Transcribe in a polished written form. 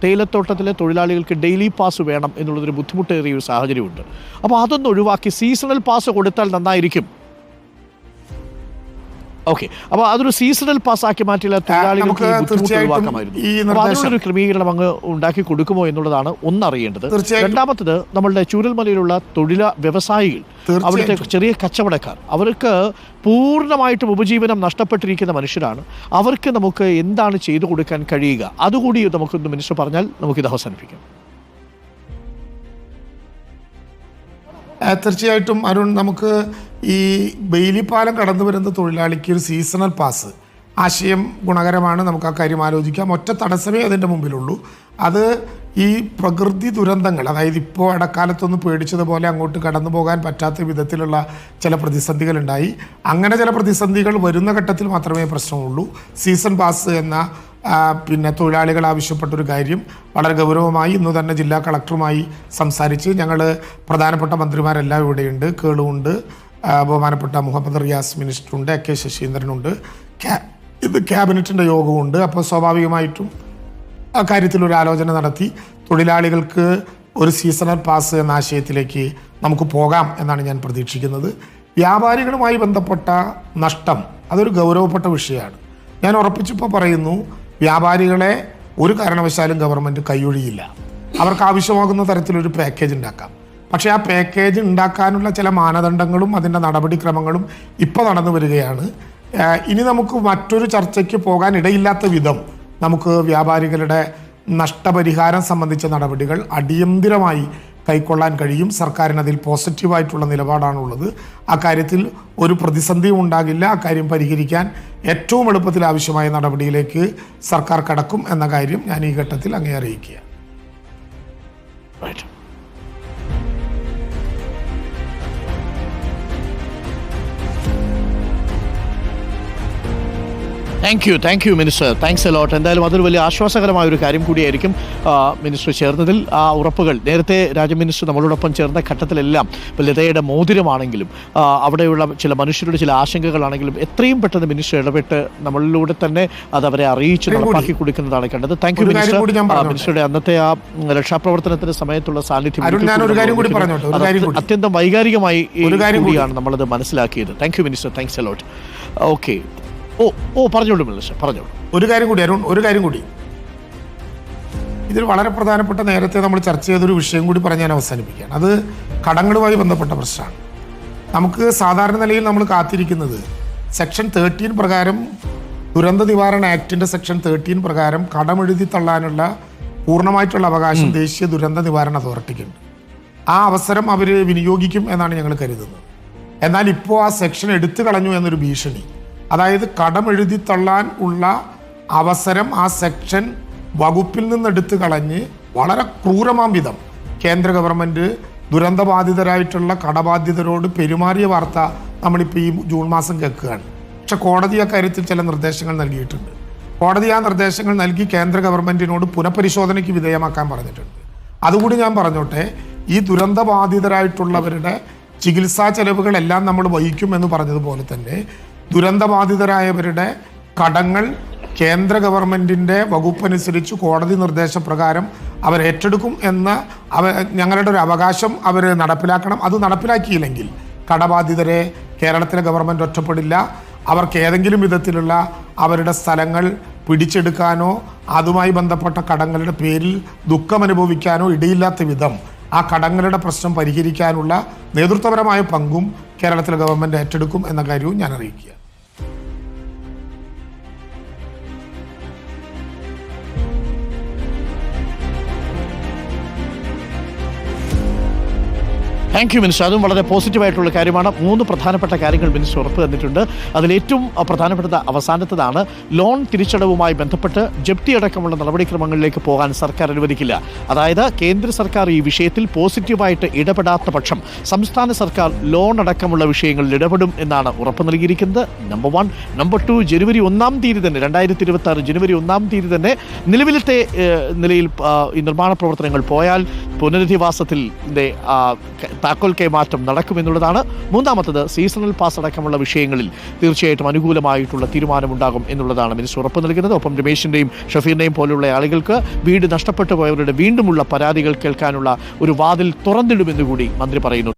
തേയിലത്തോട്ടത്തിലെ തൊഴിലാളികൾക്ക് daily pass വേണം എന്നുള്ളതൊരു ബുദ്ധിമുട്ടേറിയ ഒരു സാഹചര്യമുണ്ട്. അപ്പോൾ അതൊന്ന് ഒഴിവാക്കി സീസണൽ പാസ് കൊടുത്താൽ നന്നായിരിക്കും. ഓക്കെ, അപ്പോൾ അതൊരു സീസണൽ പാസ്സാക്കി മാറ്റില്ല തൊഴിലാളികൾക്ക് ബുദ്ധിമുട്ട് ഒഴിവാക്കാമായിരുന്നു. അപ്പോൾ അതിനുള്ളൊരു ക്രമീകരണം അങ്ങ് ഉണ്ടാക്കി കൊടുക്കുമോ എന്നുള്ളതാണ് ഒന്നറിയേണ്ടത്. രണ്ടാമത്തത്, നമ്മളുടെ ചൂരൽമലയിലുള്ള വ്യവസായികൾ, അവിടുത്തെ ചെറിയ കച്ചവടക്കാർ, അവർക്ക് പൂർണ്ണമായിട്ടും ഉപജീവനം നഷ്ടപ്പെട്ടിരിക്കുന്ന മനുഷ്യരാണ്. അവർക്ക് നമുക്ക് എന്താണ് ചെയ്തു കൊടുക്കാൻ കഴിയുക, അതുകൂടി നമുക്കൊന്ന് മിനിസ്റ്റർ പറഞ്ഞാൽ നമുക്കിത് അവസാനിപ്പിക്കാം. തീർച്ചയായിട്ടും അരുൺ, നമുക്ക് ഈ ബെയിലി പാലം കടന്നു വരുന്ന തൊഴിലാളിക്ക് ഒരു സീസണൽ പാസ് ആശയം ഗുണകരമാണ്. നമുക്ക് ആ കാര്യം ആലോചിക്കാം. ഒറ്റ തടസ്സമേ അതിൻ്റെ മുമ്പിലുള്ളൂ. അത് ഈ പ്രകൃതി ദുരന്തങ്ങൾ, അതായത് ഇപ്പോൾ ഇടക്കാലത്തൊന്ന് പേടിച്ചതുപോലെ അങ്ങോട്ട് കടന്നു പോകാൻ പറ്റാത്ത വിധത്തിലുള്ള ചില പ്രതിസന്ധികളുണ്ടായി. അങ്ങനെ ചില പ്രതിസന്ധികൾ വരുന്ന ഘട്ടത്തിൽ മാത്രമേ പ്രശ്നമുള്ളൂ. സീസൺ പാസ് എന്ന തൊഴിലാളികൾ ആവശ്യപ്പെട്ടൊരു കാര്യം വളരെ ഗൗരവമായി ഇന്ന് തന്നെ ജില്ലാ കളക്ടറുമായി സംസാരിച്ച് ഞങ്ങൾ പ്രധാനപ്പെട്ട മന്ത്രിമാരെല്ലാം ഇവിടെയുണ്ട്. കേളുണ്ട്, ബഹുമാനപ്പെട്ട മുഹമ്മദ് റിയാസ് മിനിസ്റ്ററുണ്ട്, കെ ശശീന്ദ്രനുണ്ട്, ഇത് ക്യാബിനറ്റിൻ്റെ യോഗമുണ്ട്. അപ്പോൾ സ്വാഭാവികമായിട്ടും ആ കാര്യത്തിലൊരു ആലോചന നടത്തി തൊഴിലാളികൾക്ക് ഒരു സീസണൽ പാസ് എന്ന ആശയത്തിലേക്ക് നമുക്ക് പോകാം എന്നാണ് ഞാൻ പ്രതീക്ഷിക്കുന്നത്. വ്യാപാരികളുമായി ബന്ധപ്പെട്ട നഷ്ടം അതൊരു ഗൗരവപ്പെട്ട വിഷയമാണ്. ഞാൻ ഉറപ്പിച്ചിപ്പോൾ പറയുന്നു, വ്യാപാരികളെ ഒരു കാരണവശാലും ഗവൺമെൻറ് കൈയൊഴിയില്ല. അവർക്ക് ആവശ്യമാകുന്ന തരത്തിലൊരു പാക്കേജ് ഉണ്ടാക്കാം. പക്ഷേ ആ പാക്കേജ് ഉണ്ടാക്കാനുള്ള ചില മാനദണ്ഡങ്ങളും അതിൻ്റെ നടപടിക്രമങ്ങളും ഇപ്പോൾ നടന്നു വരികയാണ്. ഇനി നമുക്ക് മറ്റൊരു ചർച്ചയ്ക്ക് പോകാൻ ഇടയില്ലാത്ത വിധം നമുക്ക് വ്യാപാരികളുടെ നഷ്ടപരിഹാരം സംബന്ധിച്ച നടപടികൾ അടിയന്തിരമായി കൈക്കൊള്ളാൻ കഴിയും. സർക്കാരിന് അതിൽ പോസിറ്റീവായിട്ടുള്ള നിലപാടാണുള്ളത്. ആ കാര്യത്തിൽ ഒരു പ്രതിസന്ധിയും ഉണ്ടാകില്ല. ആ കാര്യം പരിഹരിക്കാൻ ഏറ്റവും എളുപ്പത്തിൽ ആവശ്യമായ നടപടിയിലേക്ക് സർക്കാർ കടക്കും എന്ന കാര്യം ഞാൻ ഈ ഘട്ടത്തിൽ അങ്ങേ അറിയിക്കുക. Thank you minister. Thanks a lot. എന്തായാലും അതൊരു വലിയ ആശ്വാസകരമായ ഒരു കാര്യം കൂടിയായിരിക്കും മിനിസ്റ്റർ ചേർന്നതിൽ. ആ ഉറപ്പുകൾ നേരത്തെ രാജ്യമിനിസ്റ്റർ നമ്മളോടൊപ്പം ചേർന്ന ഘട്ടത്തിലെല്ലാം, ഇപ്പോൾ ലതയുടെ മോതിരമാണെങ്കിലും അവിടെയുള്ള ചില മനുഷ്യരുടെ ചില ആശങ്കകളാണെങ്കിലും എത്രയും പെട്ടെന്ന് മിനിസ്റ്റർ ഇടപെട്ട് നമ്മളിലൂടെ തന്നെ അത് അവരെ അറിയിച്ച് നടപ്പാക്കി കൊടുക്കുന്നതാണ് കണ്ടത്. Thank you minister. മിനിസ്റ്ററുടെ അന്നത്തെ ആ രക്ഷാപ്രവർത്തനത്തിന്റെ സമയത്തുള്ള സാന്നിധ്യം അത്യന്തം വൈകാരികമായി കൂടിയാണ് നമ്മളത് മനസ്സിലാക്കിയത്. Thank you minister. Thanks a lot. Okay, പറഞ്ഞോളൂ മിനിസ്റ്റർ, പറഞ്ഞോളൂ. ഒരു കാര്യം കൂടി അരുൺ, ഒരു കാര്യം കൂടി. ഇതിൽ വളരെ പ്രധാനപ്പെട്ട നേരത്തെ നമ്മൾ ചർച്ച ചെയ്തൊരു വിഷയം കൂടി പറഞ്ഞ് ഞാൻ അവസാനിപ്പിക്കുകയാണ്. അത് കടങ്ങളുമായി ബന്ധപ്പെട്ട പ്രശ്നമാണ്. നമുക്ക് സാധാരണ നിലയിൽ നമ്മൾ കാത്തിരിക്കുന്നത് സെക്ഷൻ 13 പ്രകാരം, ദുരന്ത നിവാരണ ആക്ടിൻ്റെ സെക്ഷൻ 13 പ്രകാരം കടമെഴുതി തള്ളാനുള്ള പൂർണ്ണമായിട്ടുള്ള അവകാശം ദേശീയ ദുരന്ത നിവാരണ അതോറിറ്റിക്കുണ്ട്. ആ അവസരം അവർ വിനിയോഗിക്കും എന്നാണ് ഞങ്ങൾ കരുതുന്നത്. എന്നാൽ ഇപ്പോൾ ആ സെക്ഷൻ എടുത്തു കളഞ്ഞു എന്നൊരു ഭീഷണി, അതായത് കടമെഴുതി തള്ളാൻ ഉള്ള അവസരം ആ സെക്ഷൻ വകുപ്പിൽ നിന്നെടുത്ത് കളഞ്ഞ് വളരെ ക്രൂരമാം വിധം കേന്ദ്ര ഗവൺമെൻറ് ദുരന്തബാധിതരായിട്ടുള്ള കടബാധിതരോട് പെരുമാറിയ വാർത്ത നമ്മളിപ്പോൾ ഈ ജൂൺ മാസം കേൾക്കുകയാണ്. പക്ഷെ കോടതി അക്കാര്യത്തിൽ ചില നിർദ്ദേശങ്ങൾ നൽകിയിട്ടുണ്ട്. കോടതി ആ നിർദ്ദേശങ്ങൾ നൽകി കേന്ദ്ര ഗവൺമെൻറ്റിനോട് പുനഃപരിശോധനയ്ക്ക് വിധേയമാക്കാൻ പറഞ്ഞിട്ടുണ്ട്. അതുകൂടി ഞാൻ പറഞ്ഞോട്ടെ, ഈ ദുരന്തബാധിതരായിട്ടുള്ളവരുടെ ചികിത്സാ ചെലവുകളെല്ലാം നമ്മൾ വഹിക്കുമെന്ന് പറഞ്ഞതുപോലെ തന്നെ ദുരന്തബാധിതരായവരുടെ കടങ്ങൾ കേന്ദ്ര ഗവൺമെൻറ്റിൻ്റെ വകുപ്പനുസരിച്ച് കോടതി നിർദ്ദേശപ്രകാരം അവർ ഏറ്റെടുക്കും എന്ന ഞങ്ങളുടെ ഒരു അവകാശം അവർ നടപ്പിലാക്കണം. അത് നടപ്പിലാക്കിയില്ലെങ്കിൽ കടബാധിതരെ കേരളത്തിലെ ഗവൺമെൻറ് ഒറ്റപ്പെടില്ല. അവർക്ക് ഏതെങ്കിലും വിധത്തിലുള്ള അവരുടെ സ്ഥലങ്ങൾ പിടിച്ചെടുക്കാനോ അതുമായി ബന്ധപ്പെട്ട കടങ്ങളുടെ പേരിൽ ദുഃഖമനുഭവിക്കാനോ ഇടയില്ലാത്ത വിധം ആ കടങ്ങളുടെ പ്രശ്നം പരിഹരിക്കാനുള്ള നേതൃത്വപരമായ പങ്കും കേരളത്തിലെ ഗവൺമെൻറ് ഏറ്റെടുക്കും എന്ന കാര്യവും ഞാൻ അറിയിക്കുക. Thank you minister. അതും വളരെ പോസിറ്റീവായിട്ടുള്ള കാര്യമാണ്. 3 പ്രധാനപ്പെട്ട കാര്യങ്ങൾ മിനിസ്റ്റർ ഉറപ്പ് തന്നിട്ടുണ്ട്. അതിലേറ്റവും പ്രധാനപ്പെട്ട അവസാനത്തതാണ് ലോൺ തിരിച്ചടവുമായി ബന്ധപ്പെട്ട് ജപ്തി അടക്കമുള്ള നടപടിക്രമങ്ങളിലേക്ക് പോകാൻ സർക്കാർ അനുവദിക്കില്ല. അതായത് കേന്ദ്ര സർക്കാർ ഈ വിഷയത്തിൽ പോസിറ്റീവായിട്ട് ഇടപെടാത്ത പക്ഷം സംസ്ഥാന സർക്കാർ ലോൺ അടക്കമുള്ള വിഷയങ്ങളിൽ ഇടപെടും എന്നാണ് ഉറപ്പ് നൽകിയിരിക്കുന്നത്. നമ്പർ 1. നമ്പർ 2, ജനുവരി 1 തീയതി തന്നെ 2026 ജനുവരി 1 തീയതി തന്നെ നിലവിലത്തെ നിലയിൽ ഈ നിർമ്മാണ പ്രവർത്തനങ്ങൾ പോയാൽ പുനരധിവാസത്തിൽ താക്കോൽ കൈമാറ്റം നടക്കുമെന്നുള്ളതാണ്. മൂന്നാമത്തത് സീസണൽ പാസ് അടക്കമുള്ള വിഷയങ്ങളിൽ തീർച്ചയായിട്ടും അനുകൂലമായിട്ടുള്ള തീരുമാനമുണ്ടാകും എന്നുള്ളതാണ് മിനിസ്റ്റർ ഉറപ്പ് നൽകുന്നത്. ഒപ്പം രമേശിൻ്റെയും ഷഫീറിനെയും പോലുള്ള ആളുകൾക്ക് വീട് നഷ്ടപ്പെട്ടു പോയവരുടെ വീണ്ടുമുള്ള പരാതികൾ കേൾക്കാനുള്ള ഒരു വാതിൽ തുറന്നിടുമെന്നുകൂടി മന്ത്രി പറയുന്നു.